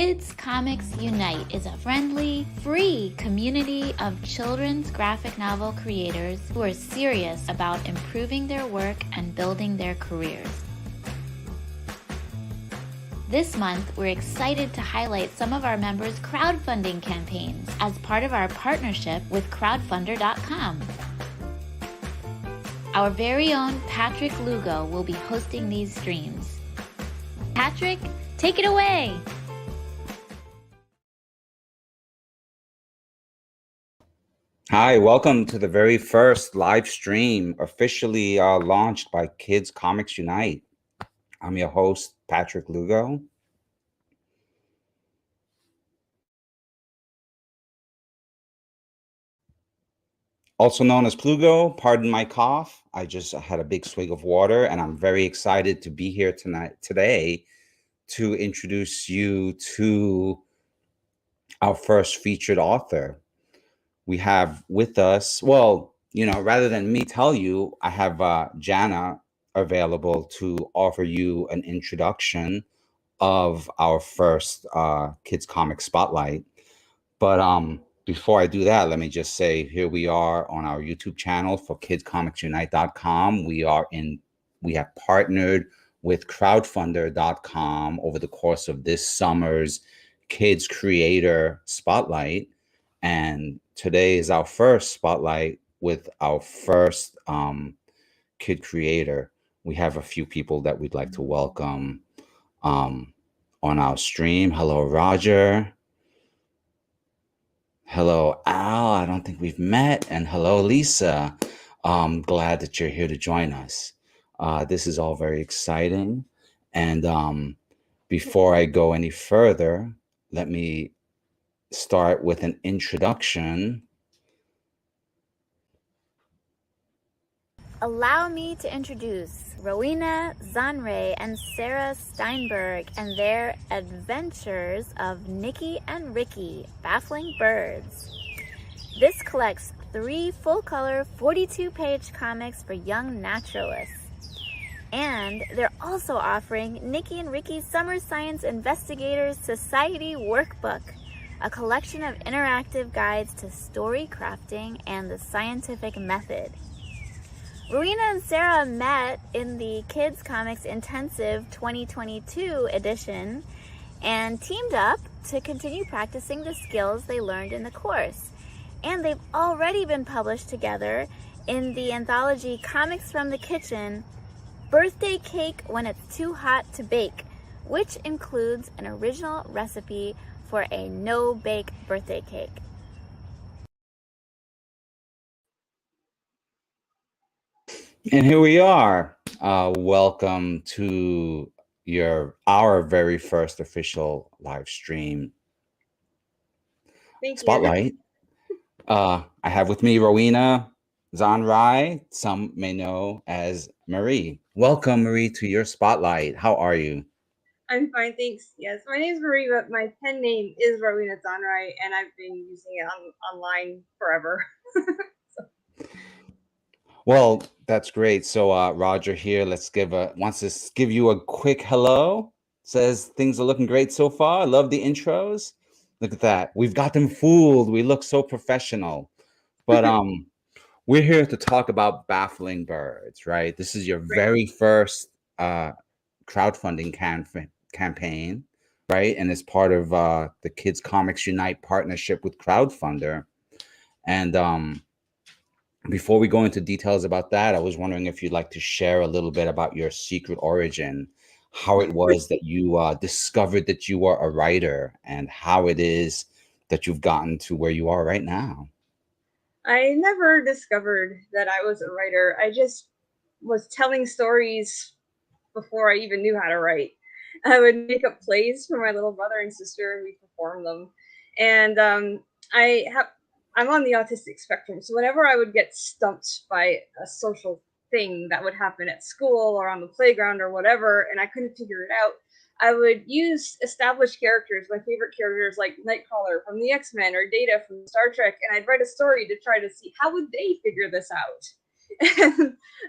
Kids Comics Unite is a friendly, free community of children's graphic novel creators who are serious about improving their work and building their careers. This month, we're excited to highlight some of our members' crowdfunding campaigns as part of our partnership with crowdfunder.com. Our very own Patrick Lugo will be hosting these streams. Patrick, take it away! Hi, welcome to the very first live stream officially launched by Kids Comics Unite. I'm your host, Patrick Lugo. Also known as Plugo, pardon my cough. I just had a big swig of water and I'm very excited to be here today to introduce you to our first featured author. We have with us, well, rather than me tell you, I have Jana available to offer you an introduction of our first Kids Comic Spotlight. But before I do that, let me just say here we are on our YouTube channel for kidscomicsunite.com. We have partnered with crowdfunder.com over the course of this summer's Kids Creator Spotlight. And today is our first spotlight with our first kid creator. We have a few people that we'd like to welcome on our stream. Hello, Roger. Hello, Al. I don't think we've met. And hello, Lisa. Glad that you're here to join us. This is all very exciting. And before I go any further, let me start with an introduction. Allow me to introduce Rowena Zahnrei and Sarah Steinberg and their Adventures of Nicky and Ricky, Baffling Birds. This collects 3 full-color, 42-page comics for young naturalists. And they're also offering Nicki and Ricky Summer Science Investigators Society Workbook, a collection of interactive guides to story crafting and the scientific method. Rowena and Sarah met in the Kids Comics Intensive 2022 edition and teamed up to continue practicing the skills they learned in the course. And they've already been published together in the anthology Comics from the Kitchen, Birthday Cake When It's Too Hot to Bake, which includes an original recipe for a no-bake birthday cake. And here we are. Welcome to our very first official live stream spotlight. I have with me Rowena Zahnrei, some may know as Marie. Welcome, Marie, to your spotlight. How are you? I'm fine, thanks. Yes, my name is Marie, but my pen name is Rowena Zahnrei, and I've been using it online forever. Well, that's great. So Roger here, wants to give you a quick hello. Says things are looking great so far. I love the intros. Look at that. We've got them fooled. We look so professional. But we're here to talk about Baffling Birds, right? This is your very first crowdfunding campaign, right? And it's part of the Kids Comics Unite partnership with Crowdfunder. And before we go into details about that, I was wondering if you'd like to share a little bit about your secret origin, how it was that you discovered that you were a writer, and how it is that you've gotten to where you are right now. I never discovered that I was a writer. I just was telling stories before I even knew how to write. I would make up plays for my little brother and sister, and we perform them. And I'm on the autistic spectrum, so whenever I would get stumped by a social thing that would happen at school or on the playground or whatever, and I couldn't figure it out, I would use established characters, my favorite characters like Nightcrawler from the X-Men or Data from Star Trek, and I'd write a story to try to see how would they figure this out.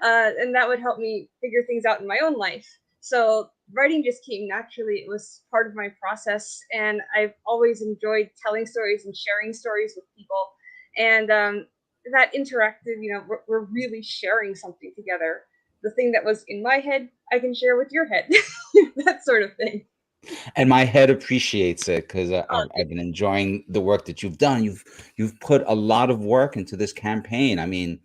And that would help me figure things out in my own life. So writing just came naturally. It was part of my process, and I've always enjoyed telling stories and sharing stories with people. And that interactive, we're really sharing something together. The thing that was in my head, I can share with your head, that sort of thing. And my head appreciates it because Oh, I've been enjoying the work that you've done. You've put a lot of work into this campaign. I mean,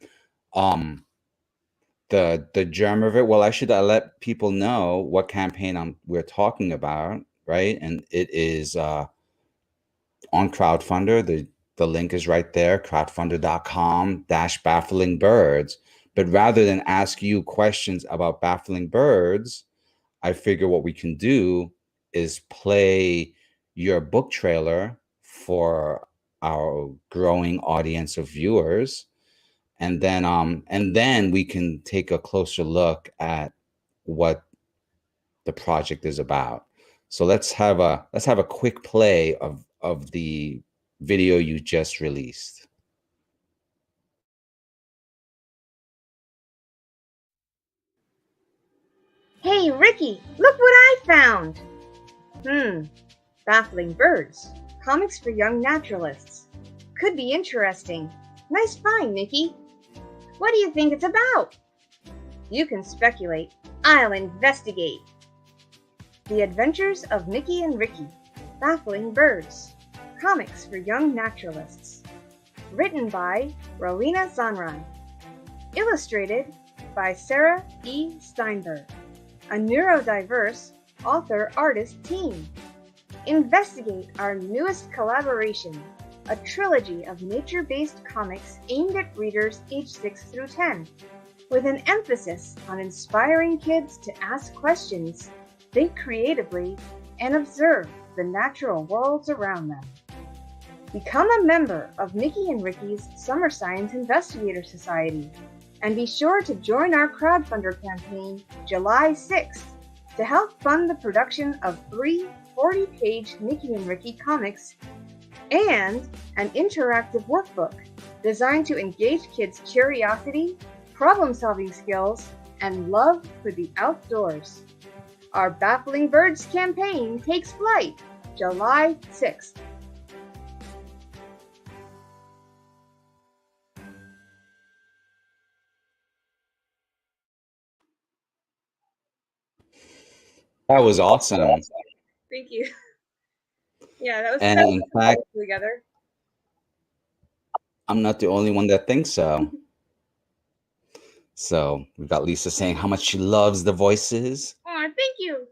the germ of it. Well, I should let people know what campaign we're talking about, right? And it is on Crowdfunder. The link is right there, crowdfunder.com/baffling birds. But rather than ask you questions about baffling birds, I figure what we can do is play your book trailer for our growing audience of viewers, and then we can take a closer look at what the project is about. So let's have a quick play of the video you just released. hey, Ricky, look what I found! Baffling Birds, comics for young naturalists. Could be interesting. Nice find, Nicky. What do you think it's about? You can speculate. I'll investigate. The Adventures of Nicky and Ricky, Baffling Birds, comics for young naturalists. Written by Rowena Zahnrei. Illustrated by Sarah E. Steinberg, a neurodiverse author-artist team. Investigate our newest collaboration, a trilogy of nature-based comics aimed at readers aged 6 through 10, with an emphasis on inspiring kids to ask questions, think creatively, and observe the natural worlds around them. Become a member of Nicki and Ricky's Summer Science Investigator Society, and be sure to join our crowdfunder campaign July 6th to help fund the production of 3 40-page Nicki and Ricky comics and an interactive workbook designed to engage kids' curiosity, problem-solving skills, and love for the outdoors. Our Baffling Birds campaign takes flight July 6th. That was awesome. Thank you. Yeah, that was And in fact, together. I'm not the only one that thinks so. So we've got Lisa saying how much she loves the voices. Oh, thank you.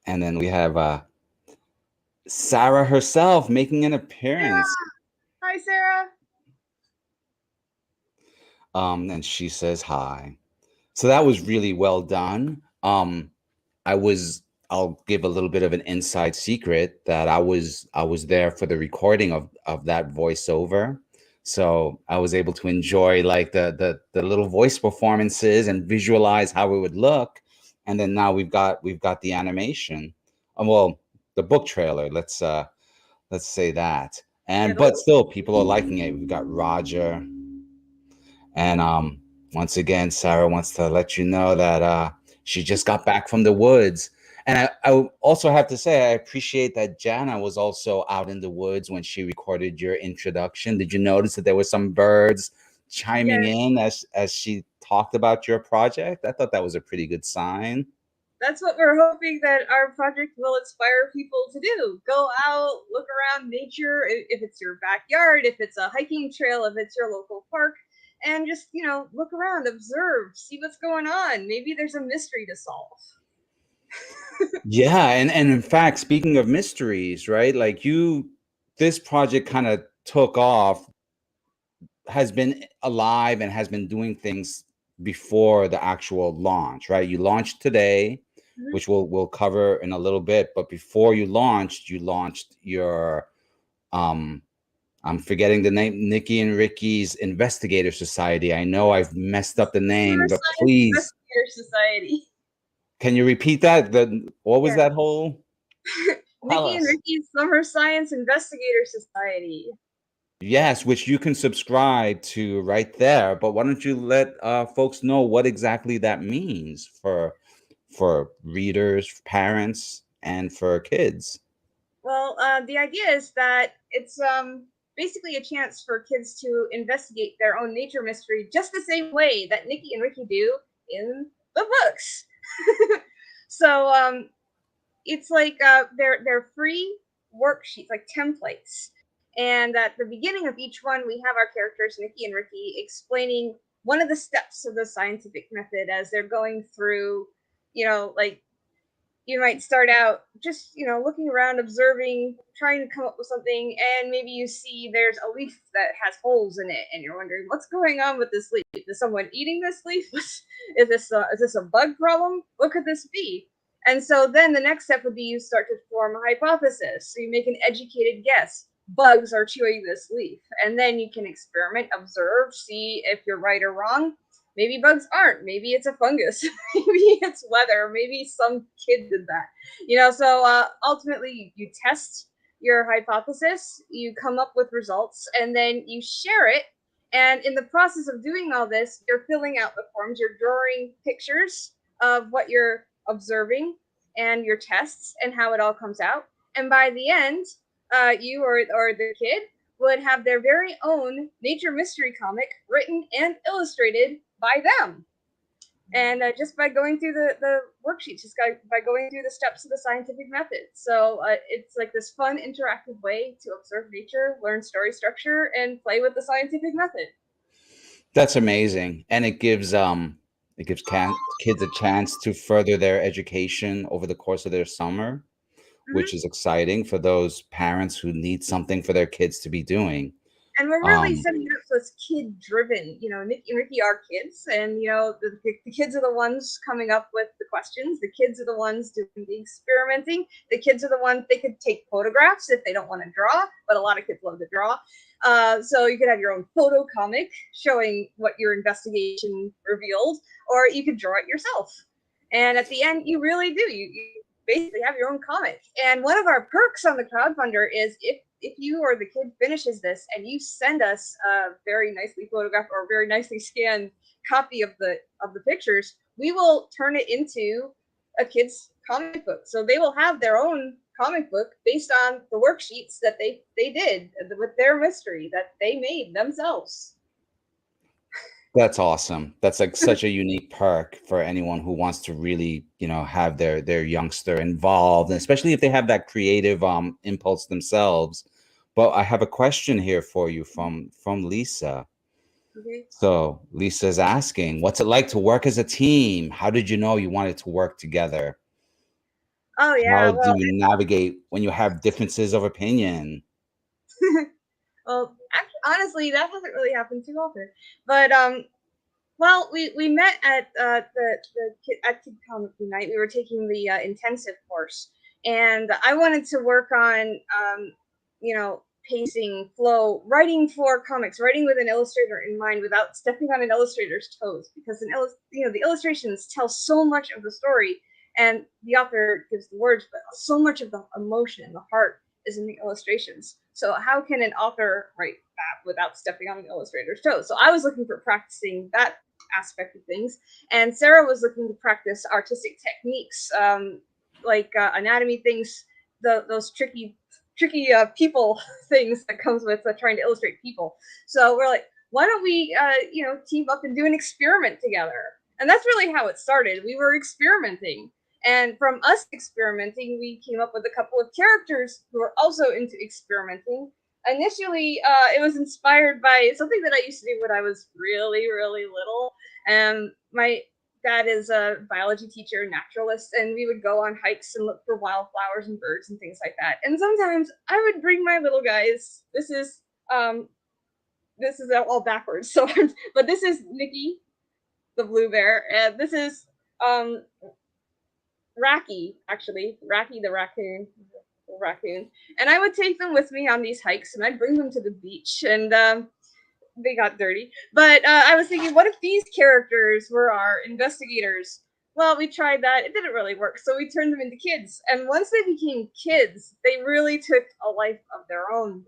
And then we have Sarah herself making an appearance. Hi, Sarah. And she says hi. So that was really well done. I'll give a little bit of an inside secret that I was there for the recording of that voiceover. So I was able to enjoy like the little voice performances and visualize how it would look. And then now we've got the animation. Well, the book trailer, let's say that. And but still people are liking it. We've got Roger. And once again, Sarah wants to let you know that she just got back from the woods. And I also have to say, I appreciate that Jana was also out in the woods when she recorded your introduction. Did you notice that there were some birds chiming in as she talked about your project? I thought that was a pretty good sign. That's what we're hoping that our project will inspire people to do. Go out, look around nature, if it's your backyard, if it's a hiking trail, if it's your local park, and just, look around, observe, see what's going on. Maybe there's a mystery to solve. Yeah, and in fact, speaking of mysteries, right? Like this project kind of took off, has been alive and has been doing things before the actual launch, right? You launched today, which we'll cover in a little bit, but before you launched your I'm forgetting the name, Nicki and Ricky's Investigator Society. I know I've messed up the name, but please, Investigator Society. Can you repeat that? What was that whole? Nicki and Ricky's Summer Science Investigator Society. Yes, which you can subscribe to right there. But why don't you let folks know what exactly that means for readers, parents, and for kids? Well, the idea is that it's basically a chance for kids to investigate their own nature mystery just the same way that Nikki and Ricky do in the books. So it's like they're free worksheets, like templates. And at the beginning of each one, we have our characters, Nikki and Ricky, explaining one of the steps of the scientific method as they're going through, like you might start out just looking around, observing, trying to come up with something, and maybe you see there's a leaf that has holes in it and you're wondering what's going on with this leaf. Is someone eating this leaf? Is this a bug problem? What could this be? And so then the next step would be you start to form a hypothesis, so you make an educated guess. Bugs are chewing this leaf, and then you can experiment, observe, see if you're right or wrong. Maybe bugs aren't. Maybe it's a fungus. Maybe it's weather. Maybe some kid did that. So ultimately, you test your hypothesis, you come up with results, and then you share it. And in the process of doing all this, you're filling out the forms, you're drawing pictures of what you're observing and your tests and how it all comes out. And by the end, you or the kid would have their very own nature mystery comic written and illustrated by them. And just by going through the worksheets, just by going through the steps of the scientific method. So it's like this fun, interactive way to observe nature, learn story structure, and play with the scientific method. That's amazing, and it gives kids a chance to further their education over the course of their summer, Mm-hmm. which is exciting for those parents who need something for their kids to be doing. And we're really setting it up so it's kid driven. Nicky and Ricky are kids, and the kids are the ones coming up with the questions. The kids are the ones doing the experimenting. The kids are the ones, they could take photographs if they don't want to draw, but a lot of kids love to draw. So you could have your own photo comic showing what your investigation revealed, or you could draw it yourself. And at the end, you really do. You basically have your own comic. And one of our perks on the crowdfunder is if you or the kid finishes this and you send us a very nicely photographed or very nicely scanned copy of the pictures, we will turn it into a kid's comic book. So they will have their own comic book based on the worksheets that they did with their mystery that they made themselves. That's awesome. That's like such a unique perk for anyone who wants to really, have their youngster involved, and especially if they have that creative impulse themselves. But I have a question here for you from Lisa. Okay. So Lisa's asking, what's it like to work as a team? How did you know you wanted to work together? Oh How yeah, do you navigate when you have differences of opinion? well, actually, honestly, that hasn't really happened too often. But well, we met at at Kid Comic Night. We were taking the intensive course, and I wanted to work on pacing, flow, writing for comics, writing with an illustrator in mind without stepping on an illustrator's toes, because the illustrations tell so much of the story, and the author gives the words, but so much of the emotion and the heart is in the illustrations. So how can an author write that without stepping on an illustrator's toes? So I was looking for practicing that aspect of things, and Sarah was looking to practice artistic techniques, like anatomy things, those tricky people things that comes with trying to illustrate people. So we're like, why don't we team up and do an experiment together? And that's really how it started. We were experimenting, and from us experimenting, we came up with a couple of characters who were also into experimenting. Initially, it was inspired by something that I used to do when I was really, really little. And my dad is a biology teacher, naturalist, and we would go on hikes and look for wildflowers and birds and things like that. And sometimes I would bring my little guys. This is all backwards. So, but this is Nicky, the blue bear, and this is Racky, actually, Racky the raccoon. And I would take them with me on these hikes, and I'd bring them to the beach, and they got dirty. But I was thinking, what if these characters were our investigators? Well, we tried that. It didn't really work, so we turned them into kids. And once they became kids, they really took a life of their own.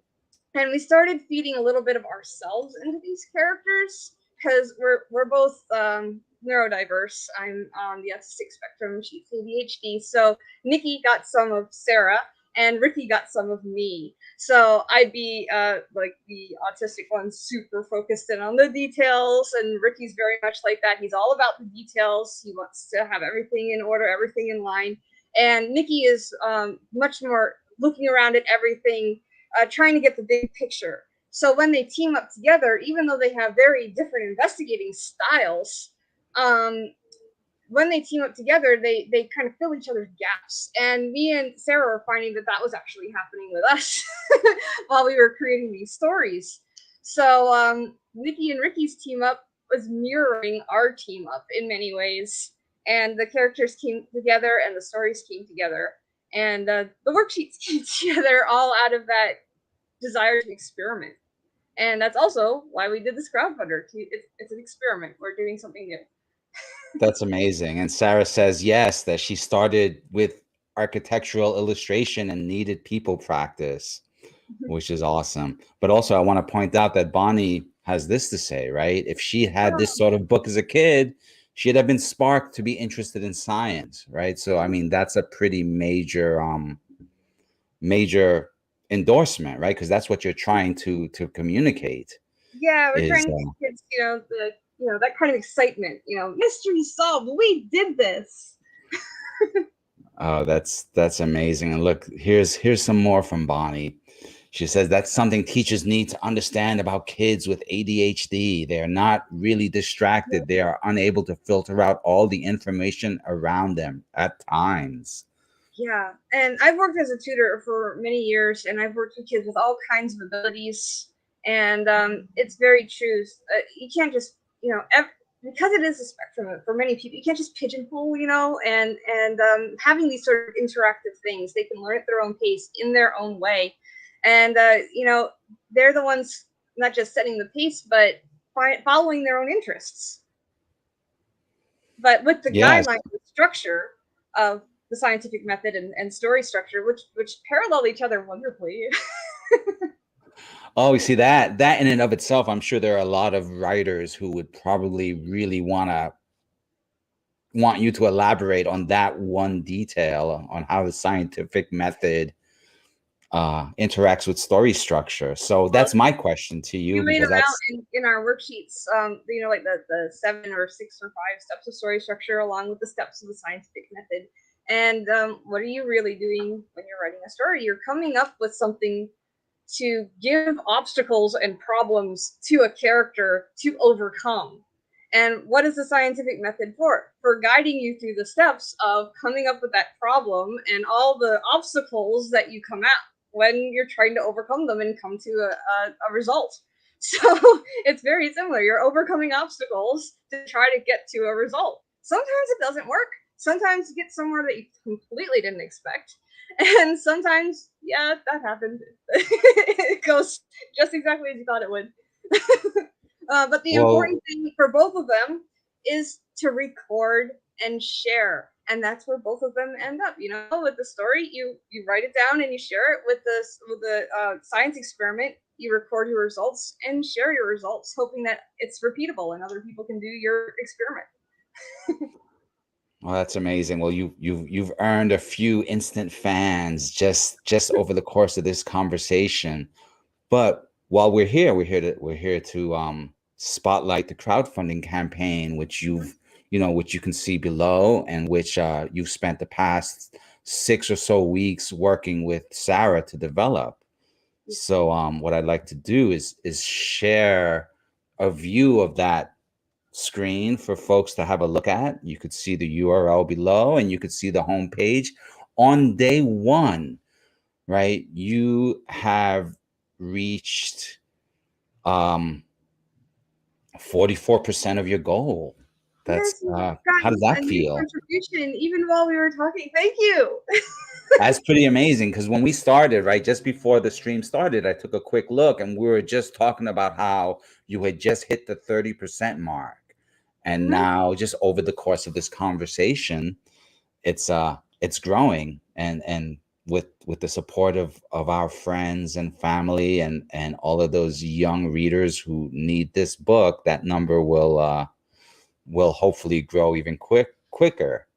and we started feeding a little bit of ourselves into these characters because we're both neurodiverse. I'm on the autistic spectrum. She's ADHD. So Nikki got some of Sarah, and Ricky got some of me. So I'd be like the autistic one, super focused in on the details, and Ricky's very much like that. He's all about the details. He wants to have everything in order, everything in line. And Nikki is much more looking around at everything, trying to get the big picture. So when they team up together, even though they have very different investigating styles, when they team up together, they kind of fill each other's gaps. And me and Sarah are finding that that was actually happening with us while we were creating these stories. So Nicki and Ricky's team up was mirroring our team up in many ways. And the characters came together and the stories came together. And the worksheets came together all out of that desire to experiment. And that's also why we did this crowdfunder. It's an experiment. We're doing something new. That's amazing. And Sarah says yes, that she started with architectural illustration and needed people practice, which is awesome. But also I want to point out that Bonnie has this to say, right? If she had this sort of book as a kid, she'd have been sparked to be interested in science, right? So I mean, that's a pretty major major endorsement, right? Because that's what you're trying to communicate. Yeah, we're trying to give kids, that kind of excitement. Mystery solved. We did this. Oh, that's amazing. And look, here's some more from Bonnie. She says that's something teachers need to understand about kids with ADHD. They're not really distracted. They are unable to filter out all the information around them at times. Yeah, and I've worked as a tutor for many years, and I've worked with kids with all kinds of abilities, and it's very true. You can't just, because it is a spectrum for many people, you can't just pigeonhole, and having these sort of interactive things, they can learn at their own pace in their own way, and they're the ones not just setting the pace, but following their own interests. But with the guideline structure of the scientific method and story structure, which parallel each other wonderfully. Oh, you see that in and of itself, I'm sure there are a lot of writers who would probably really want you to elaborate on that one detail on how the scientific method interacts with story structure. So that's my question to you. We laid them out in our worksheets, like the 7 or 6 or 5 steps of story structure, along with the steps of the scientific method. And what are you really doing when you're writing a story? You're coming up with something to give obstacles and problems to a character to overcome. And what is the scientific method for? For guiding you through the steps of coming up with that problem and all the obstacles that you come at when you're trying to overcome them and come to a result. So it's very similar. You're overcoming obstacles to try to get to a result. Sometimes it doesn't work. Sometimes you get somewhere that you completely didn't expect. And sometimes, yeah, that happened. It goes just exactly as you thought it would. But the important thing for both of them is to record and share. And that's where both of them end up. With the story, you write it down and you share it. With the science experiment, you record your results and share your results, hoping that it's repeatable and other people can do your experiment. Well, that's amazing. Well, you've earned a few instant fans just over the course of this conversation. But while we're here to spotlight the crowdfunding campaign, which you can see below, and which you've spent the past 6 or so weeks working with Sarah to develop. So what I'd like to do is share a view of that screen for folks to have a look at. You could see the URL below, and you could see the homepage. On day 1, right, you have reached 44% of your goal. That's how does that feel? Contribution, even while we were talking. Thank you. That's pretty amazing, because when we started, right, just before the stream started, I took a quick look, and we were just talking about how you had just hit the 30% mark. And now, just over the course of this conversation, it's growing, and with the support of our friends and family and all of those young readers who need this book, that number will hopefully grow even quicker.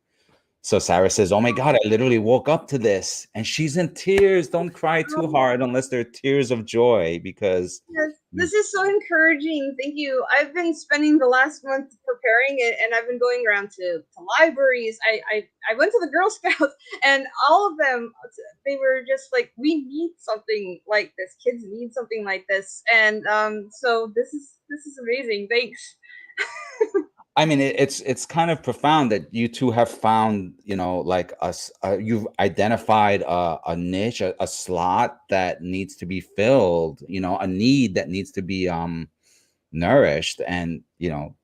So Sarah says, "Oh my God, I literally woke up to this," and she's in tears. Don't cry too hard unless they're tears of joy, because Yes, this is so encouraging. Thank you. I've been spending the last month preparing it, and I've been going around to libraries. I went to the Girl Scouts, and all of them, they were just like, "We need something like this. Kids need something like this." And so this is amazing. Thanks. I mean, it's kind of profound that you two have found, like us, you've identified a niche, a slot that needs to be filled, a need that needs to be nourished, and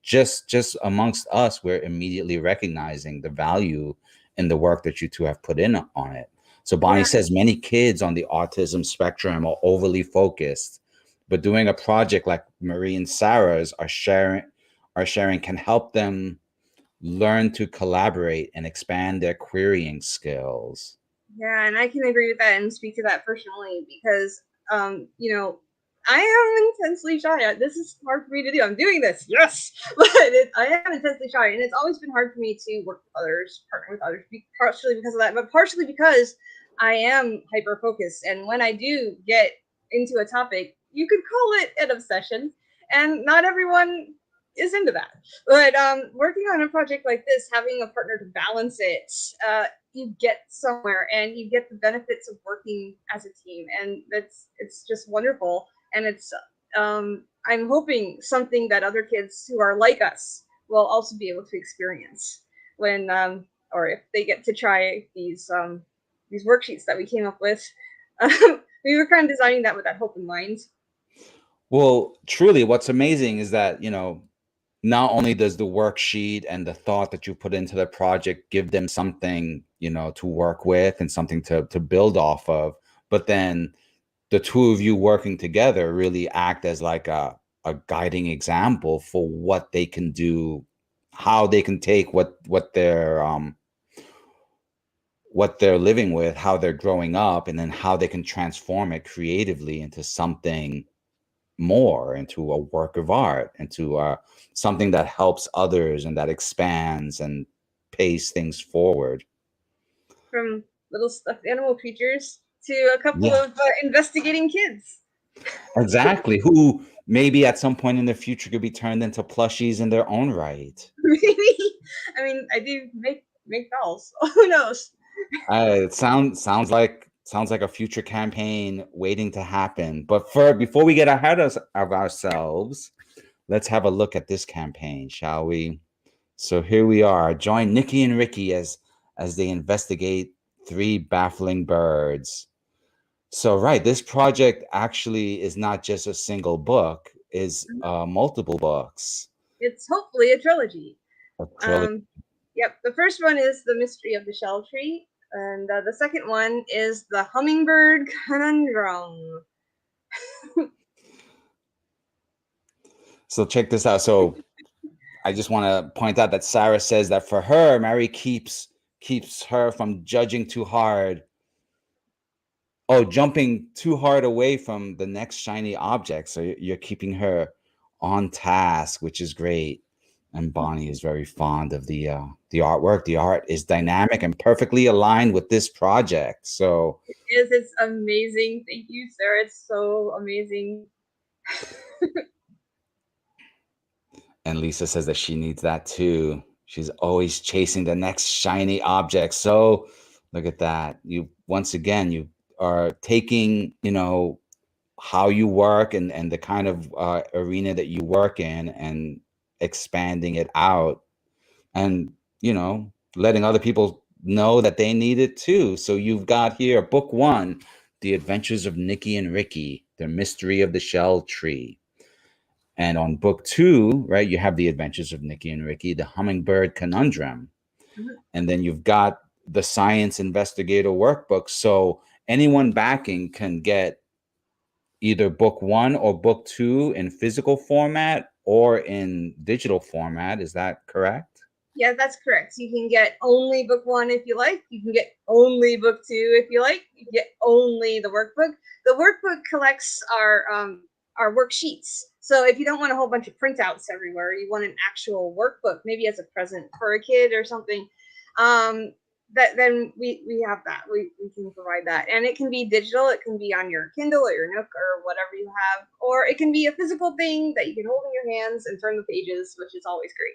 just amongst us, we're immediately recognizing the value in the work that you two have put in on it. So Bonnie says many kids on the autism spectrum are overly focused, but doing a project like Marie and Sarah's are sharing can help them learn to collaborate and expand their querying skills. Yeah, and I can agree with that and speak to that personally because, I am intensely shy. This is hard for me to do. I'm doing this, yes, but I am intensely shy, and it's always been hard for me to work with others, partner with others, partially because of that, but partially because I am hyper focused, and when I do get into a topic, you could call it an obsession, and not everyone is into that. But working on a project like this, having a partner to balance it, you get somewhere and you get the benefits of working as a team, and it's just wonderful. And it's I'm hoping something that other kids who are like us will also be able to experience when or if they get to try these worksheets that we came up with. We were kind of designing that with that hope in mind. Well, truly, what's amazing is that, not only does the worksheet and the thought that you put into the project give them something, to work with and something to build off of, but then the two of you working together really act as like a guiding example for what they can do, how they can take what they're living with, how they're growing up, and then how they can transform it creatively into something more, into a work of art, into something that helps others and that expands and pays things forward. From little stuffed animal creatures to a couple Yeah, of investigating kids. exactly. Who maybe at some point in the future could be turned into plushies in their own right. Maybe. I mean, I do make dolls. Who knows? It sounds like a future campaign waiting to happen. But before we get ahead of ourselves, let's have a look at this campaign, shall we? So here we are. Join Nicki and Ricky as they investigate three baffling birds. So right, this project actually is not just a single book, is multiple books. It's hopefully a trilogy. A trilogy. Yep. The first one is The Mystery of the Shell Tree, and the second one is The Hummingbird Conundrum. So check this out. So I just want to point out that Sarah says that for her, Mary keeps her from judging too hard. Oh, jumping too hard away from the next shiny object. So you're keeping her on task, which is great. And Bonnie is very fond of the artwork. The art is dynamic and perfectly aligned with this project. So It's amazing. Thank you, Sarah. It's so amazing. And Lisa says that she needs that too. She's always chasing the next shiny object. So look at that. You once again, you are taking, how you work and the kind of arena that you work in and expanding it out and, letting other people know that they need it too. So you've got here book one, The Adventures of Nicky and Ricky, The Mystery of the Shell Tree. And on book two, right, you have The Adventures of Nicky and Ricky, The Hummingbird Conundrum. Mhm. And then you've got the Science Investigator Workbook. So anyone backing can get either book one or book two in physical format or in digital format. Is that correct? Yeah, that's correct. You can get only book 1 if you like. You can get only book 2 if you like. You can get only the workbook. The workbook collects our worksheets. So if you don't want a whole bunch of printouts everywhere, you want an actual workbook, maybe as a present for a kid or something. Then we have that. We can provide that, and it can be digital. It can be on your Kindle or your Nook or whatever you have, or it can be a physical thing that you can hold in your hands and turn the pages, which is always great.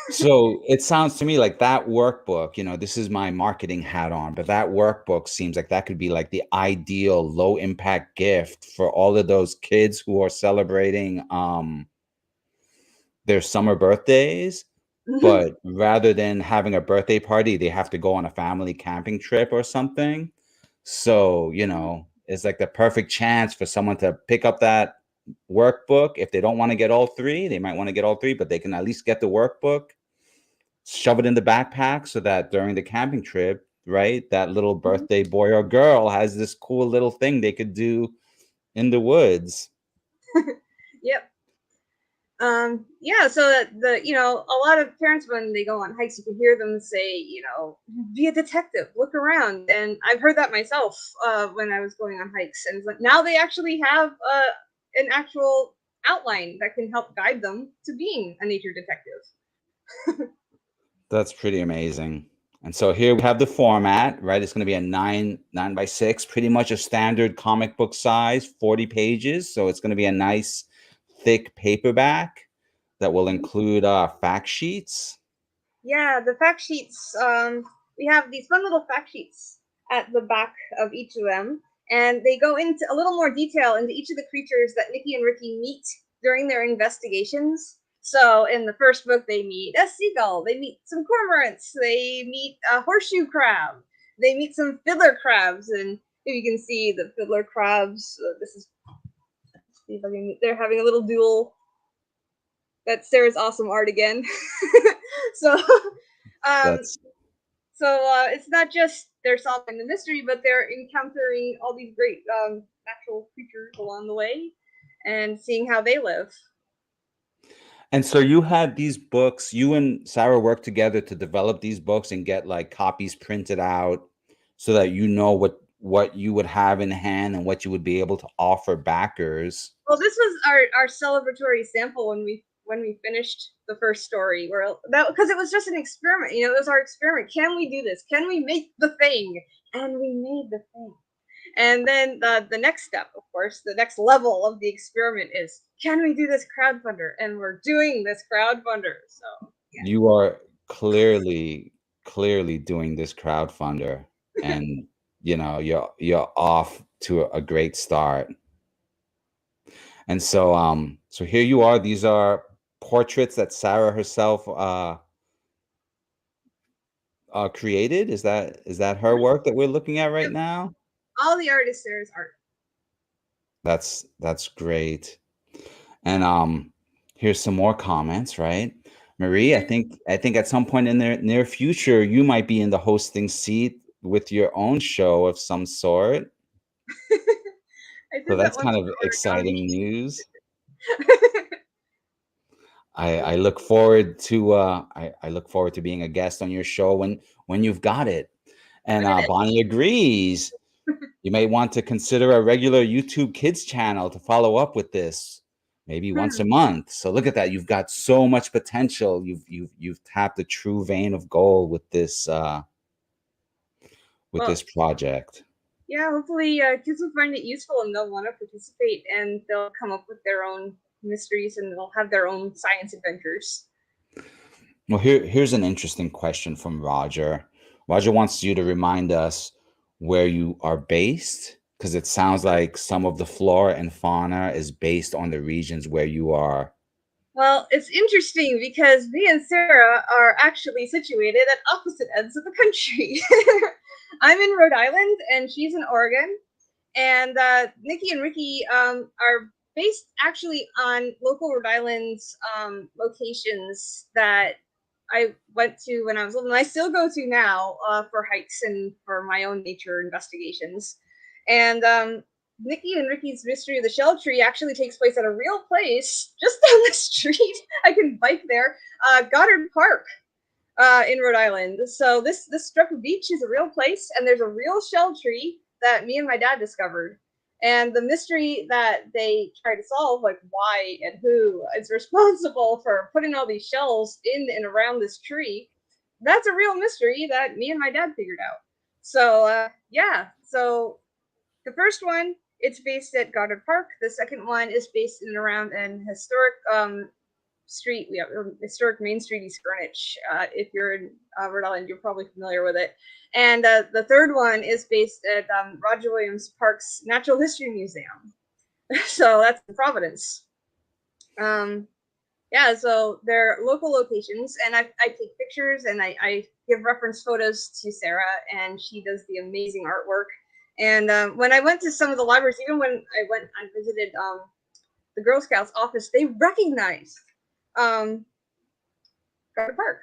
So it sounds to me like that workbook, this is my marketing hat on, but that workbook seems like that could be like the ideal low impact gift for all of those kids who are celebrating their summer birthdays. But rather than having a birthday party, they have to go on a family camping trip or something. So, it's like the perfect chance for someone to pick up that workbook. If they don't want to get all three, they might want to get all three, but they can at least get the workbook, shove it in the backpack so that during the camping trip, right, that little birthday boy or girl has this cool little thing they could do in the woods. Yep. Yeah, so that a lot of parents, when they go on hikes, you can hear them say, be a detective, look around. And I've heard that myself when I was going on hikes. And it's like, now they actually have an actual outline that can help guide them to being a nature detective. That's pretty amazing. And so here we have the format, right? It's going to be a 9x6, pretty much a standard comic book size, 40 pages. So it's going to be a nice thick paperback that will include fact sheets. Yeah, the fact sheets, we have these fun little fact sheets at the back of each of them, and they go into a little more detail into each of the creatures that Nicky and Ricky meet during their investigations. So in the first book, they meet a seagull, they meet some cormorants, they meet a horseshoe crab, they meet some fiddler crabs, and if you can see the fiddler crabs, this is, let's see if I can, they're having a little duel. That's Sarah's awesome art again. So, That's it's not just they're solving the mystery, but they're encountering all these great natural creatures along the way and seeing how they live. And so you had these books, you and Sarah worked together to develop these books and get like copies printed out so that what you would have in hand and what you would be able to offer backers. Well, this was our celebratory sample when we finished the first story, where that, because it was just an experiment, it was our experiment. Can we do this? Can we make the thing? And we made the thing. And then the next step, of course, the next level of the experiment is, can we do this crowdfunder? And we're doing this crowdfunder. So yeah. You are clearly doing this crowdfunder, and you're off to a great start. And so here you are. These are portraits that Sarah herself created. Is that her work that we're looking at right now? All the art is Sarah's art. That's great. And here's some more comments, right? Marie, I think at some point in the near future, you might be in the hosting seat with your own show of some sort. So that's kind of exciting news. I look forward to I look forward to being a guest on your show when you've got it. And Bonnie agrees. You may want to consider a regular YouTube Kids channel to follow up with this, maybe once a month. So look at that. You've got so much potential. You've tapped a true vein of gold with this this project. Yeah, hopefully kids will find it useful and they'll want to participate and they'll come up with their own mysteries and they'll have their own science adventures. Well, here's an interesting question from Roger. Roger wants you to remind us where you are based, because it sounds like some of the flora and fauna is based on the regions where you are. Well, it's interesting because me and Sarah are actually situated at opposite ends of the country. I'm in Rhode Island and she's in Oregon. And Nicky and Ricky are based actually on local Rhode Island's locations that I went to when I was little, and I still go to now for hikes and for my own nature investigations. And Nicky and Ricky's Mystery of the Shell Tree actually takes place at a real place just down the street. I can bike there, Goddard Park. in Rhode Island. So this Strupper Beach is a real place, and there's a real shell tree that me and my dad discovered. And the mystery that they try to solve, like why and who is responsible for putting all these shells in and around this tree, that's a real mystery that me and my dad figured out. So yeah, so the first one, it's based at Goddard Park. The second one is based in and around an historic street. We have historic Main Street, East Greenwich. If you're in Rhode Island, you're probably familiar with it. And the third one is based at Roger Williams Park's Natural History Museum. So that's in Providence. Yeah, so they're local locations, and I take pictures and I give reference photos to Sarah, and she does the amazing artwork. And when I went to some of the libraries, even when I visited the Girl Scouts office, they recognized Garden Park.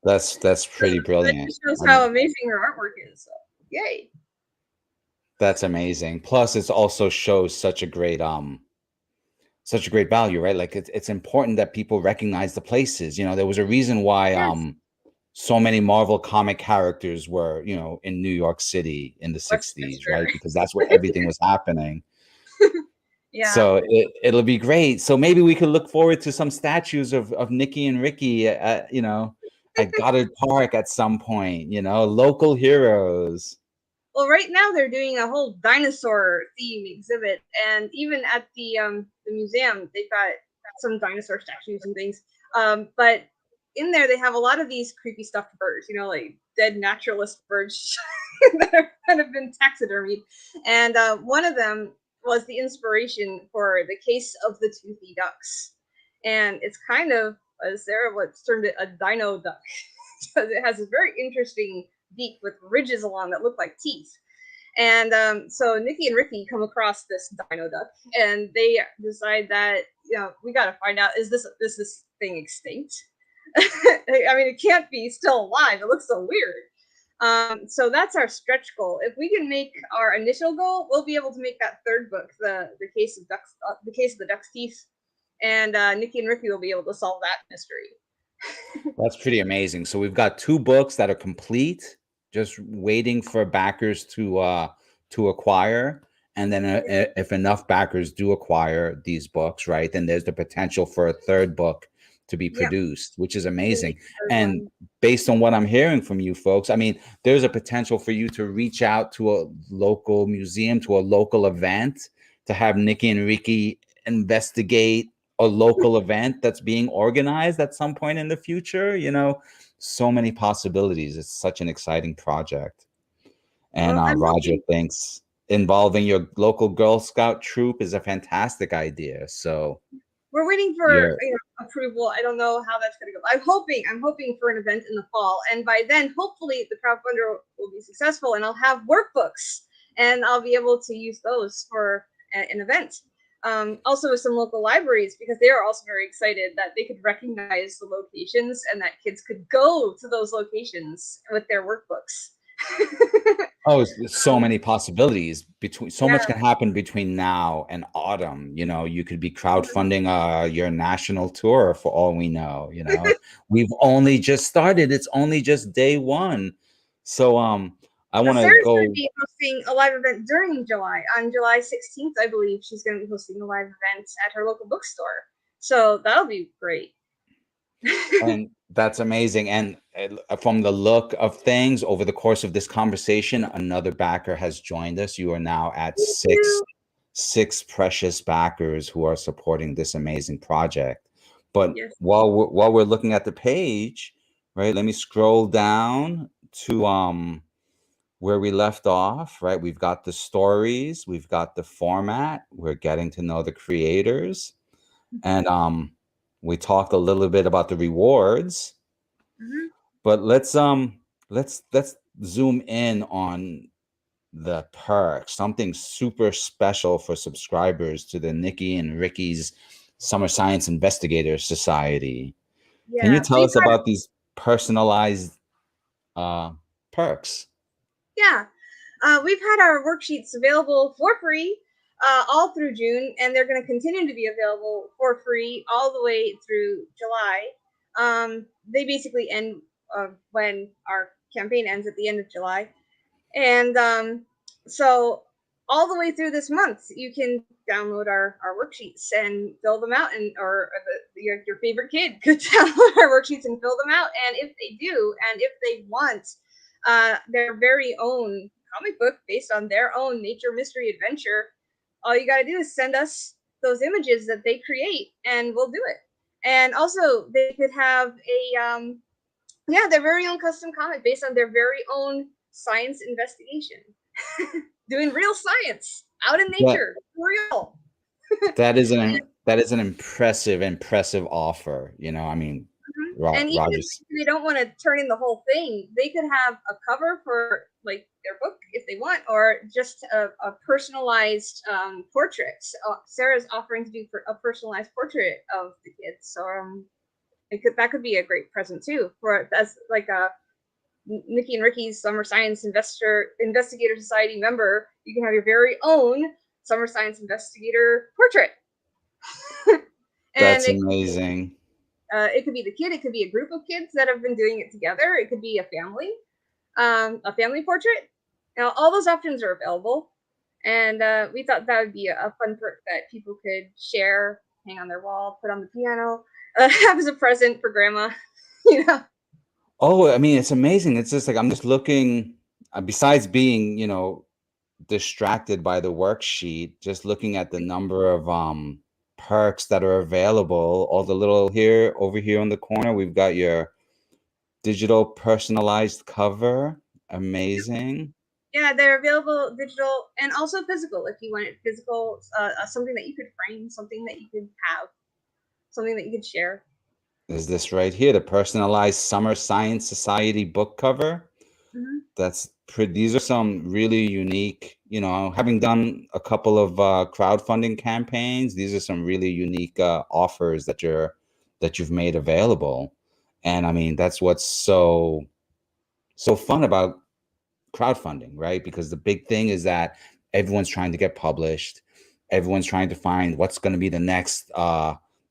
That's pretty brilliant. That just shows how amazing her artwork is. So, yay! That's amazing. Plus, it also shows such a great value, right? Like it's important that people recognize the places. You know, there was a reason why Yes. so many Marvel comic characters were, you know, in New York City in the 60s, right? Because that's where everything was happening. Yeah. So it'll be great. So maybe we could look forward to some statues of Nicki and Ricky at, you know, at Goddard Park at some point, you know, local heroes. Well, right now they're doing a whole dinosaur theme exhibit, and even at the museum, they've got some dinosaur statues and things. But in there, they have a lot of these creepy stuffed birds, you know, like dead naturalist birds that have kind of been taxidermied. And one of them was the inspiration for the case of the toothy ducks, and it's kind of Sarah what's termed it a dino duck because it has this very interesting beak with ridges along that look like teeth. And so Nicki and Ricky come across this dino duck, and they decide that, you know, we got to find out, is this thing extinct? I mean, it can't be still alive. It looks so weird. So that's our stretch goal. If we can make our initial goal, we'll be able to make that third book, the case of ducks, the case of the duck's teeth, and Nicki and Ricky will be able to solve that mystery. That's pretty amazing. So we've got 2 books that are complete, just waiting for backers to acquire. And then if enough backers do acquire these books, right, then there's the potential for a third book to be produced, which is amazing. And based on what I'm hearing from you folks, I mean, there's a potential for you to reach out to a local museum, to a local event, to have Nicki and Ricky investigate a local event that's being organized at some point in the future. You know, so many possibilities. It's such an exciting project. And Well, Roger thinks involving your local Girl Scout troop is a fantastic idea. So we're waiting for approval. I don't know how that's going to go. I'm hoping for an event in the fall, and by then, hopefully, the crowdfunder will be successful, and I'll have workbooks, and I'll be able to use those for an event. Also with some local libraries, because they are also very excited that they could recognize the locations and that kids could go to those locations with their workbooks. Oh, so many possibilities so much can happen between now and autumn. You know, you could be crowdfunding your national tour for all we know. You know, we've only just started. It's only just day 1. So I want to Sarah's go. going to be hosting a live event during July. On July 16th, I believe she's going to be hosting a live event at her local bookstore. So that'll be great. And that's amazing. And from the look of things over the course of this conversation, another backer has joined us. You are now at six precious backers who are supporting this amazing project. But while we're looking at the page, right, let me scroll down to where we left off, right? We've got the stories, we've got the format, we're getting to know the creators, and we talked a little bit about the rewards, but let's zoom in on the perks, something super special for subscribers to the Nicki and Ricky's Summer Science Investigator Society. Can you tell us about these personalized perks? Yeah, we've had our worksheets available for free all through June, and they're going to continue to be available for free all the way through July. They basically end when our campaign ends at the end of July. And so all the way through this month, you can download our worksheets and fill them out, and or your favorite kid could download our worksheets and fill them out. And if they do, and if they want their very own comic book based on their own nature mystery adventure, all you got to do is send us those images that they create, and we'll do it. And also, they could have a their very own custom comic based on their very own science investigation, doing real science out in nature, real. That is an impressive offer. You know, I mean, And even if they don't want to turn in the whole thing, they could have a cover for like their book if they want, or just a personalized portrait. Sarah's offering to do a personalized portrait of the kids, so that could be a great present too, for as like a Nicki and Ricky's Summer Science Investigator Society member. You can have your very own Summer Science Investigator portrait. That's amazing. It could be the kid. It could be a group of kids that have been doing it together. It could be a family portrait. Now, all those options are available, and we thought that would be a fun perk that people could share, hang on their wall, put on the piano, have as a present for grandma. You know. Oh, I mean, it's amazing. It's just like I'm just looking. Besides being, you know, distracted by the worksheet, just looking at the number of perks that are available. All the little over here on the corner, we've got your digital personalized cover. Amazing. Yeah, they're available digital and also physical if you want it physical, something that you could frame, something that you could have, something that you could share. Is this right here, the personalized Summer Science Society book cover? These are some really unique, you know, having done a couple of crowdfunding campaigns, these are some really unique offers that you've made available. And I mean, that's what's so fun about crowdfunding, right? Because the big thing is that everyone's trying to get published. Everyone's trying to find what's going to be the next,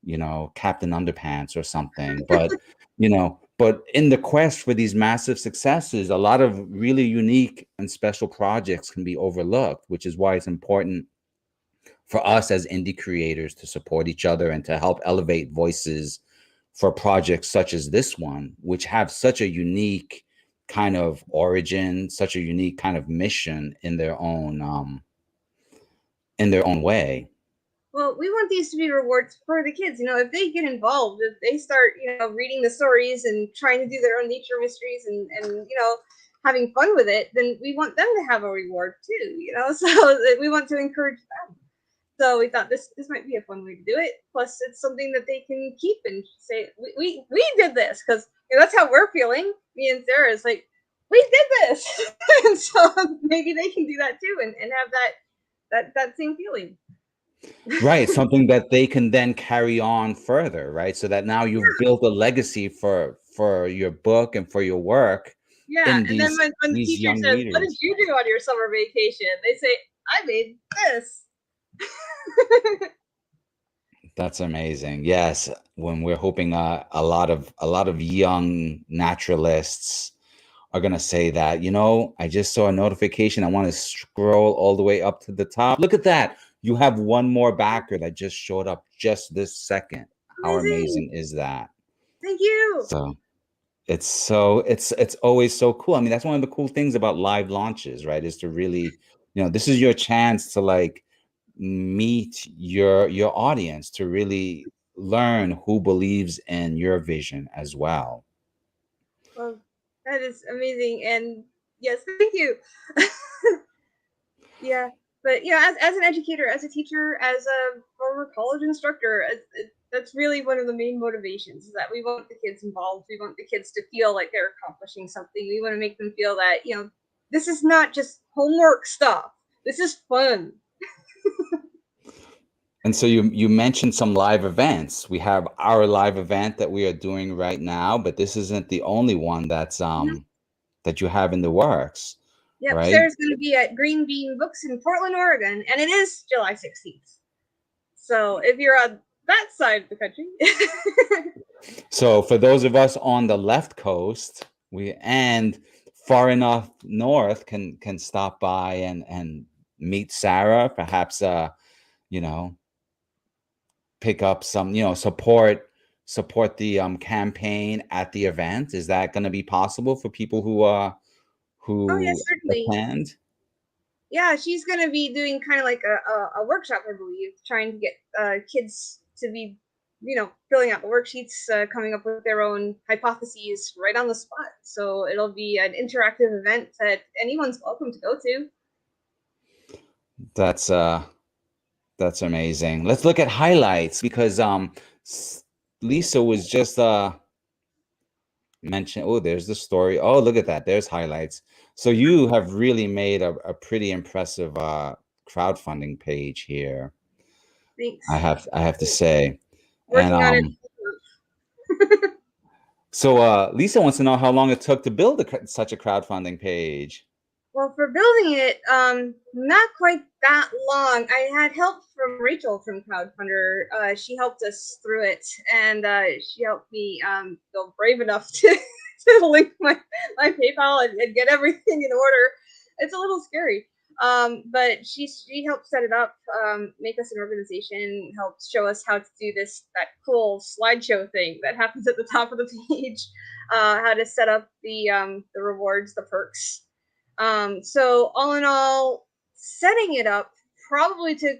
you know, Captain Underpants or something. But, you know, but in the quest for these massive successes, a lot of really unique and special projects can be overlooked, which is why it's important for us as indie creators to support each other and to help elevate voices for projects such as this one, which have such a unique kind of origin, such a unique kind of mission in their own way. Well, we want these to be rewards for the kids. You know, if they get involved, if they start, you know, reading the stories and trying to do their own nature mysteries and you know, having fun with it, then we want them to have a reward too, you know, so we want to encourage them. So we thought this might be a fun way to do it. Plus, it's something that they can keep and say, we did this, because you know, that's how we're feeling. Me and Sarah is like, we did this. And so maybe they can do that too and have that same feeling. Right, something that they can then carry on further, right? So that now you've built a legacy for your book and for your work. Yeah, and then when the teacher says, readers, what did you do on your summer vacation? They say, I made this. That's amazing. Yes, when we're hoping a lot of young naturalists are going to say that, you know, I just saw a notification. I want to scroll all the way up to the top. Look at that. You have one more backer that just showed up just this second. How amazing is that? Thank you. So it's always so cool. I mean, that's one of the cool things about live launches, right? Is to really, you know, this is your chance to like meet your audience, to really learn who believes in your vision as well. Well, that is amazing. And yes, thank you. Yeah. But you know, as an educator, as a teacher, as a former college instructor, that's really one of the main motivations, is that we want the kids involved. We want the kids to feel like they're accomplishing something. We want to make them feel that, you know, this is not just homework stuff. This is fun. And so you mentioned some live events. We have our live event that we are doing right now, but this isn't the only one that's that you have in the works. Yep, right? Sarah's going to be at Green Bean Books in Portland, Oregon, and it is July 16th. So if you're a that side of the country. So for those of us on the left coast, and far enough north can stop by and meet Sarah, perhaps you know, pick up some, support the campaign at the event. Is that going to be possible for people Oh who yes, certainly. attend? Yeah, she's going to be doing kind of like a workshop, I believe, trying to get kids to be, filling out the worksheets, coming up with their own hypotheses right on the spot. So it'll be an interactive event that anyone's welcome to go to. That's amazing. Let's look at highlights because Lisa was just mentioned. Oh, there's the story. Oh, look at that. There's highlights. So you have really made a pretty impressive crowdfunding page here. Thanks. I have to say. Working on it. So Lisa wants to know how long it took to build such a crowdfunding page. Well, for building it, not quite that long. I had help from Rachel from Crowdfunder. She helped us through it, and she helped me feel brave enough to link my PayPal and get everything in order. It's a little scary, but she helped set it up, make us an organization, helped show us how to do that cool slideshow thing that happens at the top of the page, how to set up the rewards, the perks. So all in all, setting it up probably took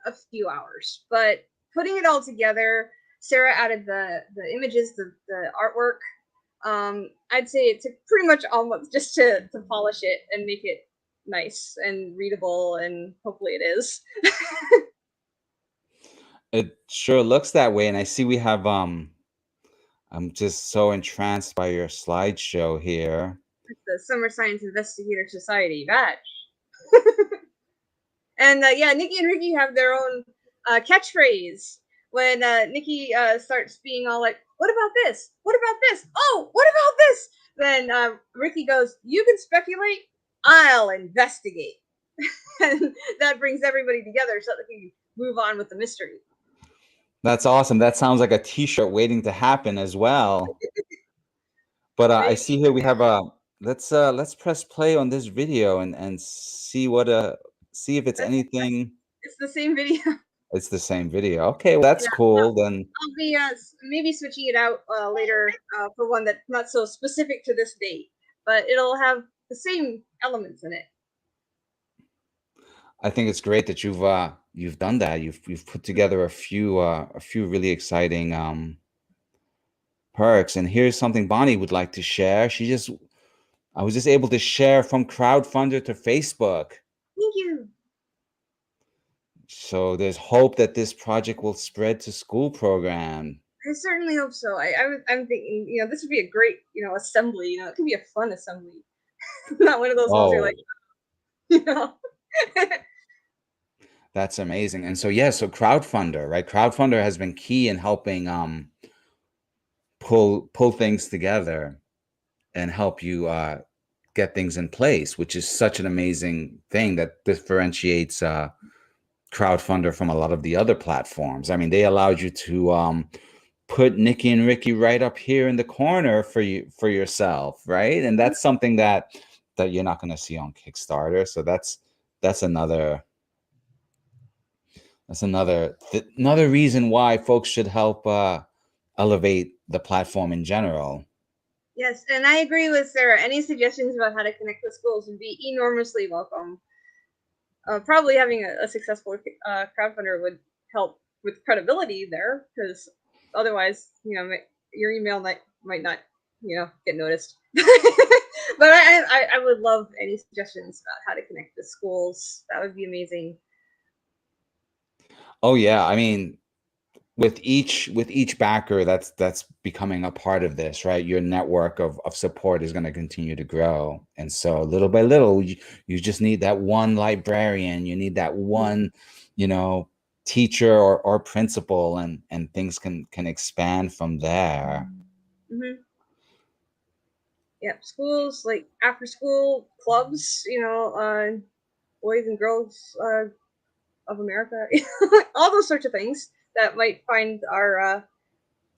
a few hours, but putting it all together, Sarah added the images, the artwork. I'd say it took pretty much almost just to polish it and make it nice and readable, and hopefully it is. It sure looks that way, and I see we have I'm just so entranced by your slideshow here. It's the Summer Science Investigator Society badge. And yeah, Nicki and Ricky have their own catchphrase. When Nicki starts being all like, "What about this? What about this? Oh, what about this?" Then Ricky goes, "You can speculate. I'll investigate." And that brings everybody together so that we can move on with the mystery. That's awesome. That sounds like a t-shirt waiting to happen as well. But I see here we have let's press play on this video and see see if it's anything. It's the same video. It's the same video. Okay, well, that's cool. Then I'll be maybe switching it out later for one that's not so specific to this date, but it'll have the same elements in it. I think it's great that you've done that. You've put together a few really exciting perks. And here's something Bonnie would like to share. I was just able to share from Crowdfunder to Facebook. Thank you. So there's hope that this project will spread to school program. I certainly hope so. I'm thinking, this would be a great, assembly. It could be a fun assembly. Not one of those ones you're like, That's amazing. And so so Crowdfunder, right? Crowdfunder has been key in helping pull things together and help you get things in place, which is such an amazing thing that differentiates Crowdfunder from a lot of the other platforms. I mean, they allowed you to put Nicki and Ricky right up here in the corner for yourself, right? And that's something that you're not going to see on Kickstarter. So that's another reason why folks should help elevate the platform in general. Yes, and I agree with Sarah. Any suggestions about how to connect with schools would be enormously welcome. Probably having a successful crowdfunder would help with credibility there, because otherwise, your email might not, get noticed. But I would love any suggestions about how to connect with schools. That would be amazing. Oh yeah, I mean, with each backer that's becoming a part of this, right? Your network of support is going to continue to grow, and so little by little, you just need that one librarian, you need that one, teacher or principal, and things can expand from there. Mm-hmm. Yep, schools like after school clubs, Boys and Girls of America, all those sorts of things. that might find our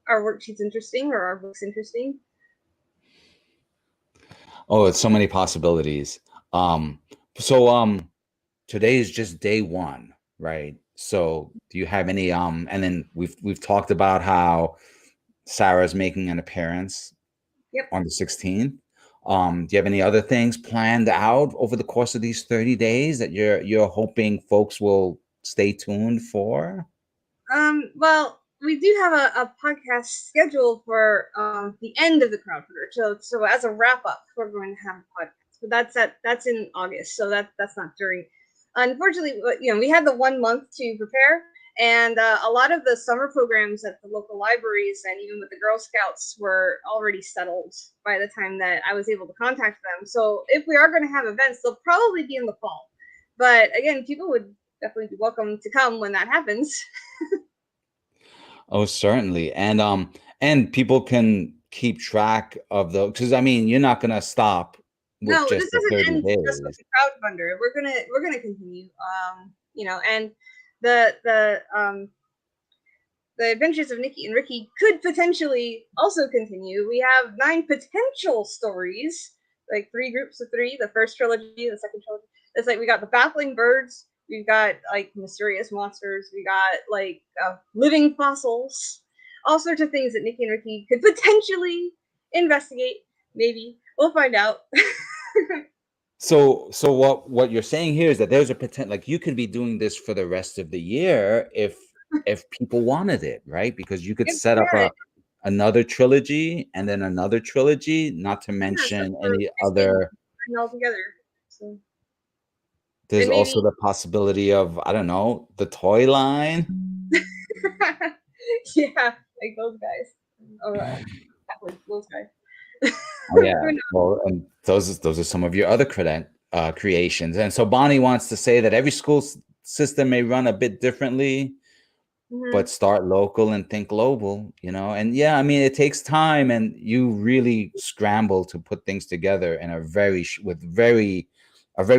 worksheets interesting or our books interesting. Oh, it's so many possibilities. So today is just day one, right? So do you have any and then we've talked about how Sarah's making an appearance Yep. on the 16th. Do you have any other things planned out over the course of these 30 days that you're hoping folks will stay tuned for? Well, we do have a podcast scheduled for the end of the crowdfunder. So as a wrap up, we're going to have a podcast, but that's in August, so that's not during. Unfortunately, we had the 1 month to prepare, and a lot of the summer programs at the local libraries and even with the Girl Scouts were already settled by the time that I was able to contact them. So if we are going to have events, they'll probably be in the fall. But again, people would definitely be welcome to come when that happens. Oh, certainly. And people can keep track of the because I mean, you're not gonna stop with No, this just the doesn't 30 end just with days. the crowdfunder. We're gonna continue. And the the um the Adventures of Nicky and Ricky could potentially also continue. We have 9 potential stories, like 3 groups of 3. The first trilogy, the second trilogy. It's like we got the Baffling Birds. We've got like mysterious monsters. We got like living fossils. All sorts of things that Nicky and Ricky could potentially investigate. Maybe we'll find out. So what you're saying here is that there's a potential like you could be doing this for the rest of the year if people wanted it, right? Because you could It set up could. another trilogy and then another trilogy, not to Yeah, so mention we're any basically other. putting it all together. So There's and also maybe the possibility of, I don't know, the toy line. yeah, like those guys. Or those guys. Oh yeah. Who knows? Well, and those are some of your other creations. And so Bonnie wants to say that every school system may run a bit differently, but Mhm. start local and think global, you know. And yeah, I mean, it takes time, and you really scramble to put things together in a very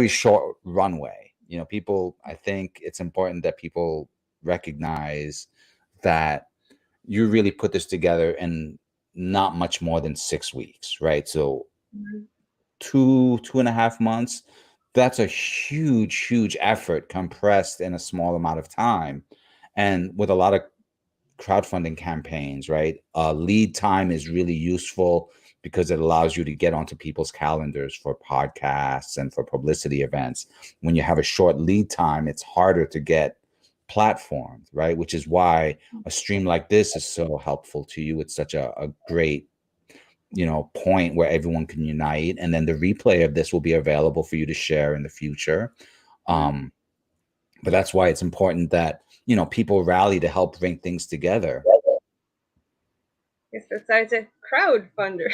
short runway. You know, people. I think it's important that people recognize that you really put this together in not much more than 6 weeks, right? So Mhm. 2.5 months. That's a huge effort compressed in a small amount of time. And with a lot of crowdfunding campaigns, right? Lead time is really useful because it allows you to get onto people's calendars for podcasts and for publicity events. When you have a short lead time, it's harder to get platformed, right? Which is why a stream like this is so helpful to you. It's such a great, point where everyone can unite. And then the replay of this will be available for you to share in the future. Mhm. Um, but that's why it's important that, people rally to help bring things together. Yes, that's why it's a crowdfunder.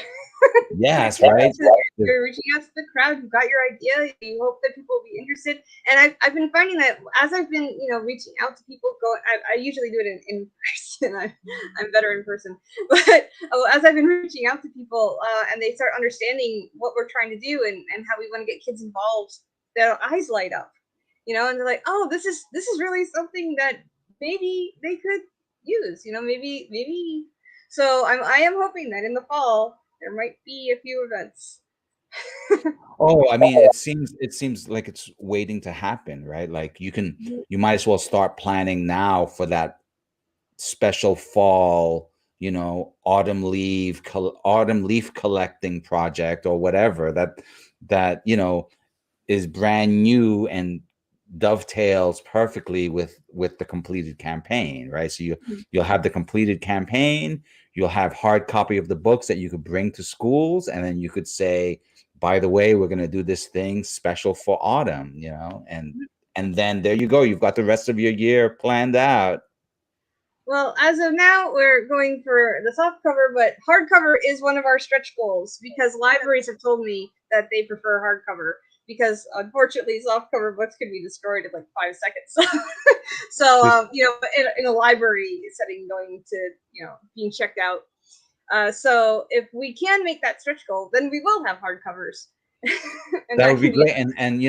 Yes, right. You're reaching out to the crowd. You've got your idea. You hope that people will be interested. And I've been finding that as I've been, reaching out to people, I usually do it in person. I'm better in person. But as I've been reaching out to people and they start understanding what we're trying to do and how we want to get kids involved, their eyes light up, and they're like, oh, this is really something that maybe they could use, maybe. So I am hoping that in the fall there might be a few events. Oh, I mean, it seems like it's waiting to happen, right? Like you might as well start planning now for that special fall, autumn leaf collecting project or whatever that is brand new and dovetails perfectly with the completed campaign, right? So you'll have the completed campaign, you'll have hard copy of the books that you could bring to schools, and then you could say, by the way, we're going to do this thing special for autumn, and then there you go, you've got the rest of your year planned out. Well, as of now, we're going for the soft cover, but hardcover is one of our stretch goals because libraries have told me that they prefer hardcover because unfortunately softcover books can be destroyed in like 5 seconds. So, in a library setting going to, being checked out. So if we can make that stretch goal, then we will have hardcovers. And That that would be can be great. And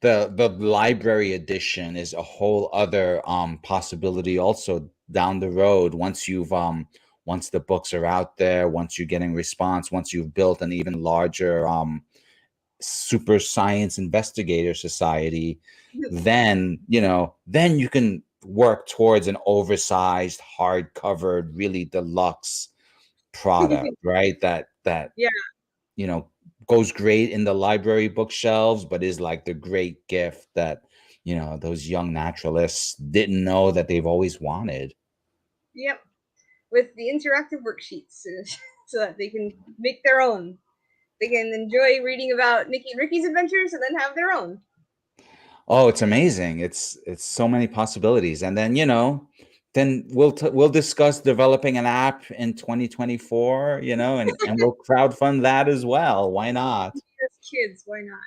the library edition is a whole other possibility also down the road, once once the books are out there, once you're getting response, once you've built an even larger super science investigator society, then then you can work towards an oversized, hard-covered, really deluxe product, right? That Yeah. goes great in the library bookshelves, but is like the great gift that those young naturalists didn't know that they've always wanted. Yep. With the interactive worksheets, so that they can make their own. They can enjoy reading about Nicky and Ricky's adventures and then have their own. Oh, it's amazing. It's so many possibilities. And then, then we'll discuss developing an app in 2024, and we'll crowdfund that as well. Why not? As kids, why not?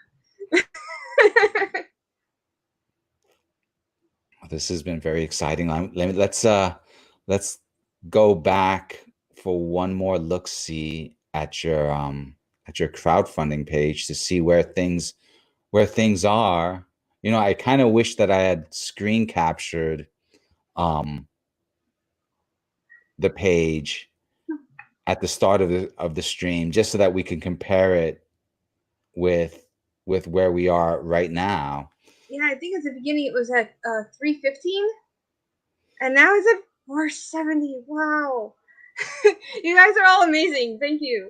This has been very exciting. Let's go back for one more look-see at your crowdfunding page to see where things are. I kind of wish that I had screen captured the page at the start of the stream, just so that we can compare it with where we are right now. Yeah, I think at the beginning it was at 315, and now it's at 470. Wow. You guys are all amazing. Thank you.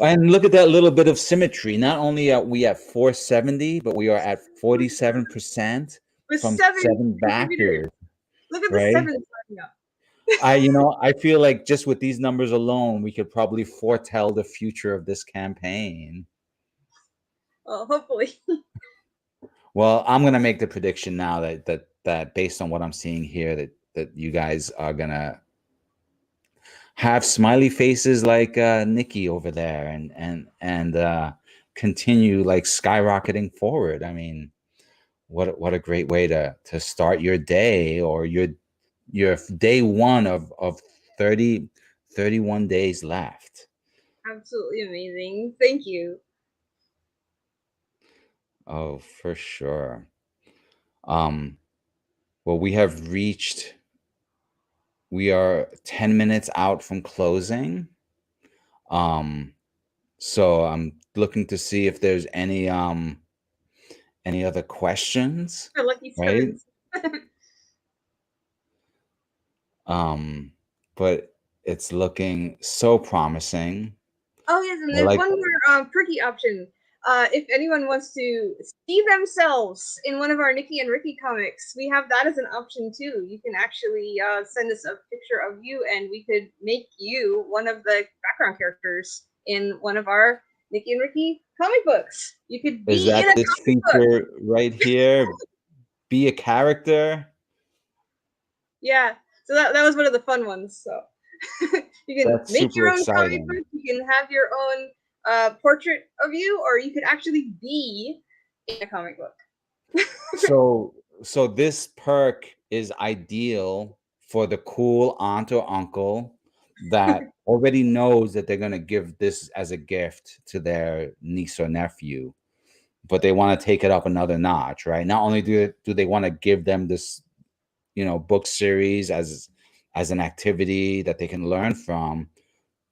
And look at that little bit of symmetry. Not only are we at 470, but we are at 47% from 7 backers. Look at the right? 7 signing up. I feel like just with these numbers alone, we could probably foretell the future of this campaign. Well, hopefully. Well, I'm gonna make the prediction now that based on what I'm seeing here, that you guys are gonna have smiley faces like Nikki over there, and continue like skyrocketing forward. I mean, what a great way to start your day, or your day one of 31 days left. Absolutely amazing. Thank you. Oh, for sure. Well, we are 10 minutes out from closing. So I'm looking to see if there's any other questions. Lucky Right? sevens. But it's looking so promising. Oh yes, and there's one more perky option. If anyone wants to see themselves in one of our Nicki and Ricky comics, we have that as an option too. You can actually send us a picture of you, and we could make you one of the background characters in one of our Nicki and Ricky comic books. You could be in a this comic feature book. right here? Be a character. Yeah, so that was one of the fun ones. So you can make your own comic book. You can have your own portrait of you, or you could actually be in a comic book. So this perk is ideal for the cool aunt or uncle that already knows that they're going to give this as a gift to their niece or nephew, but they want to take it up another notch, right? Not only do they want to give them this book series as an activity that they can learn from,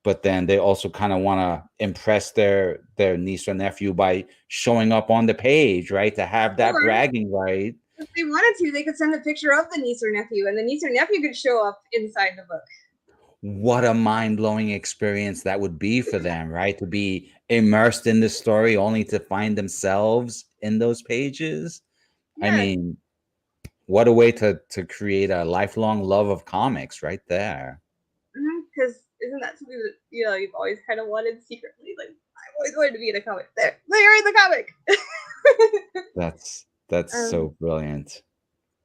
but then they also kind of want to impress their niece or nephew by showing up on the page, right? To have that bragging right. If they wanted to, they could send a picture of the niece or nephew, and the niece or nephew could show up inside the book. What a mind-blowing experience that would be for them, right? To be immersed in the story only to find themselves in those pages. Yes. I mean, what a way to create a lifelong love of comics right there. Because isn't that something that you've always kind of wanted secretly? Like, I've always wanted to be in a comic. There, you're in the comic. That's so brilliant.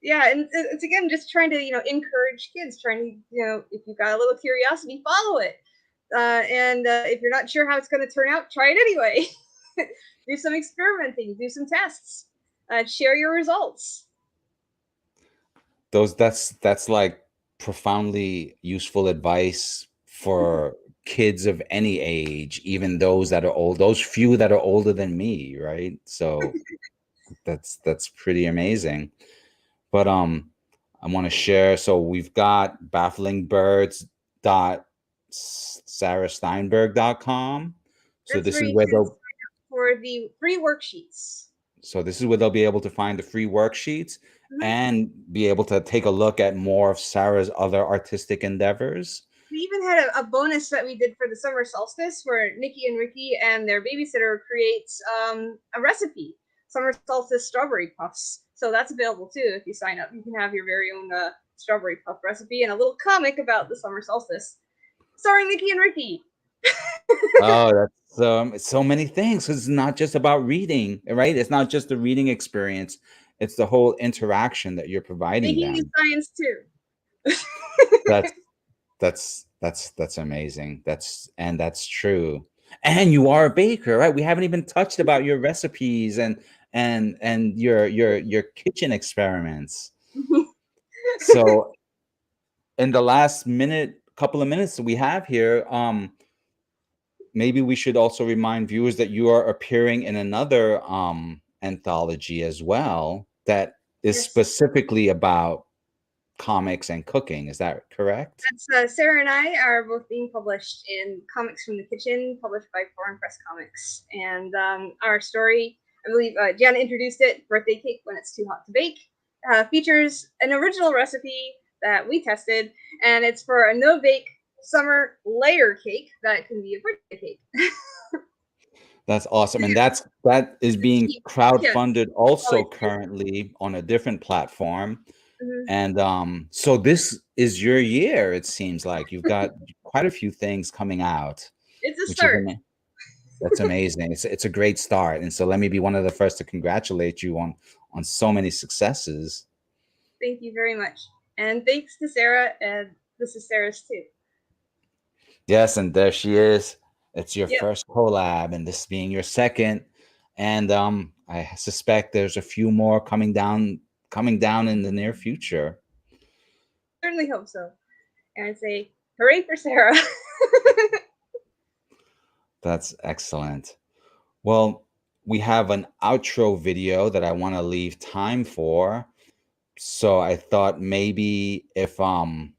Yeah, and it's again just trying to encourage kids, trying to if you've got a little curiosity, follow it, and if you're not sure how it's going to turn out, try it anyway. Do some experimenting, do some tests, share your results. That's like profoundly useful advice for kids of any age, even those that are old, those few that are older than me, right? So that's pretty amazing. But I want to share. So we've got bafflingbirds.sarahsteinberg.com. So That's this where is you where can they'll sign up for the free worksheets. so this is where they'll be able to find the free worksheets Mhm. and be able to take a look at more of Sarah's other artistic endeavors. We even had a bonus that we did for the summer solstice where Nicki and Ricky and their babysitter creates a recipe, summer solstice strawberry puffs. So that's available too if you sign up. You can have your very own strawberry puff recipe and a little comic about the summer solstice, starring Nicki and Ricky. Oh, that's so many things. It's not just about reading, right? It's not just the reading experience. It's the whole interaction that you're providing Making you them. science too. That's that's amazing. That's true. And you are a baker, right? We haven't even touched about your recipes and your kitchen experiments. So in the last couple of minutes that we have here, maybe we should also remind viewers that you are appearing in another anthology as well that is Yes. specifically about comics and cooking. Is that correct? That's Sarah and I are both being published in Comics from the Kitchen, published by Foreign Press Comics. And our story, I believe Gianna introduced it, Birthday Cake When It's Too Hot to Bake, features an original recipe that we tested, and it's for a no-bake summer layer cake that can be a birthday cake. That's awesome. And that is being Yes. crowdfunded also Always. currently on a different platform. Mhm. And so this is your year, it seems like. You've got quite a few things coming out, It's a which is start. that's amazing. It's a great start. And so let me be one of the first to congratulate you on so many successes. Thank you very much. And thanks to Sarah, and this is Sarah's too. Yes, and there she is. It's your Yep. first collab, and this being your second. And I suspect there's a few more coming down in the near future. Certainly hope so. And I'd say, hooray for Sarah. That's excellent. Well, we have an outro video that I want to leave time for. So I thought maybe if do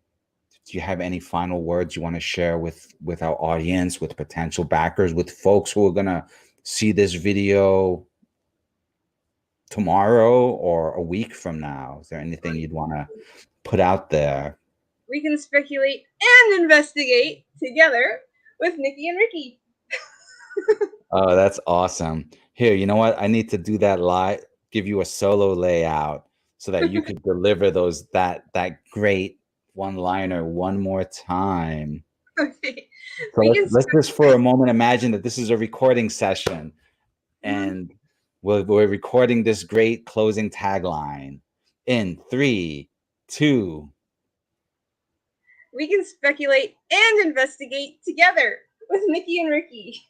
you have any final words you want to share with our audience, with potential backers, with folks who are gonna see this video tomorrow or a week from now? Is there anything you'd want to put out there? We can speculate and investigate together with Nicki and Ricky. Oh, that's awesome. Here, you know what? I need to do that live, give you a solo layout so that you could deliver that great one-liner one more time. Okay. So We can let's just for a moment imagine that this is a recording session and we're recording this great closing tagline in 3, 2. We can speculate and investigate together with Nicki and Ricky.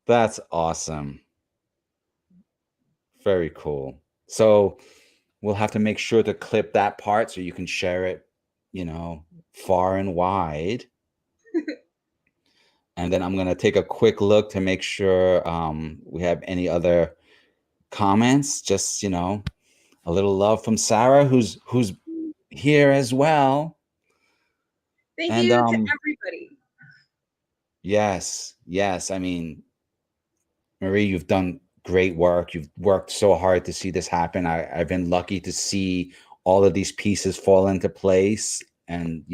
That's awesome. Very cool. So we'll have to make sure to clip that part so you can share it, far and wide. And then I'm going to take a quick look to make sure we have any other comments. Just, a little love from Sarah, who's here as well. Thank And you to everybody. yes. I mean, Marie, you've done great work. You've worked so hard to see this happen. I've been lucky to see all of these pieces fall into place. And,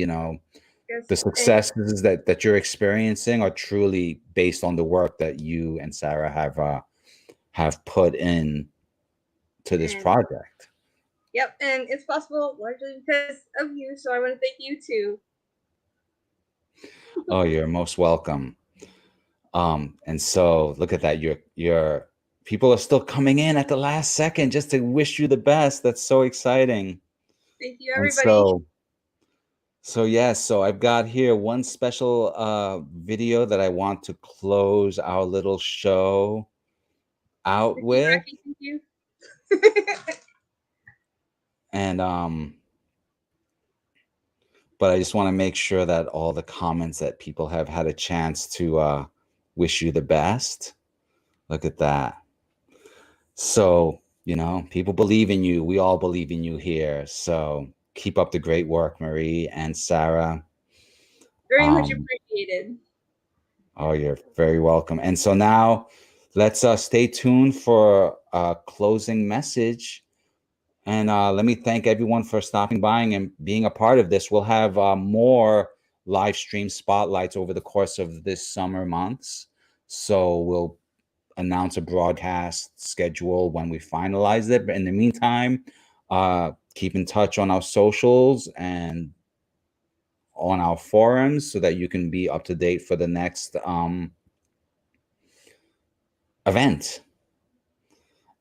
Yes. the successes that you're experiencing are truly based on the work that you and Sarah have put in to this project. Yep, and it's possible largely because of you. So I want to thank you too. Oh, you're most welcome. And so look at that. Your people are still coming in at the last second just to wish you the best. That's so exciting. Thank you, everybody. So I've got here one special video that I want to close our little show out with. Thank you. And but I just want to make sure that all the comments that people have had a chance to wish you the best. Look at that. So You know, people believe in you. We all believe in you here. So keep up the great work, Marie and Sarah. Very much Um, appreciated. oh, you're very welcome. And so now let's stay tuned for a closing message. And let me thank everyone for stopping by and being a part of this. We'll have more live stream spotlights over the course of this summer months. So we'll announce a broadcast schedule when we finalize it. But in the meantime, keep in touch on our socials and on our forums so that you can be up to date for the next event.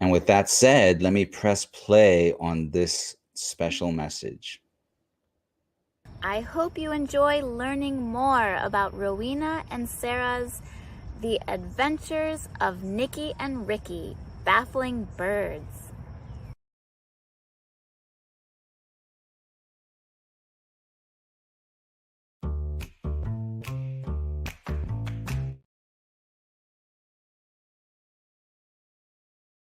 And with that said, let me press play on this special message. I hope you enjoy learning more about Rowena and Sarah's The Adventures of Nicky and Ricky, Baffling Birds.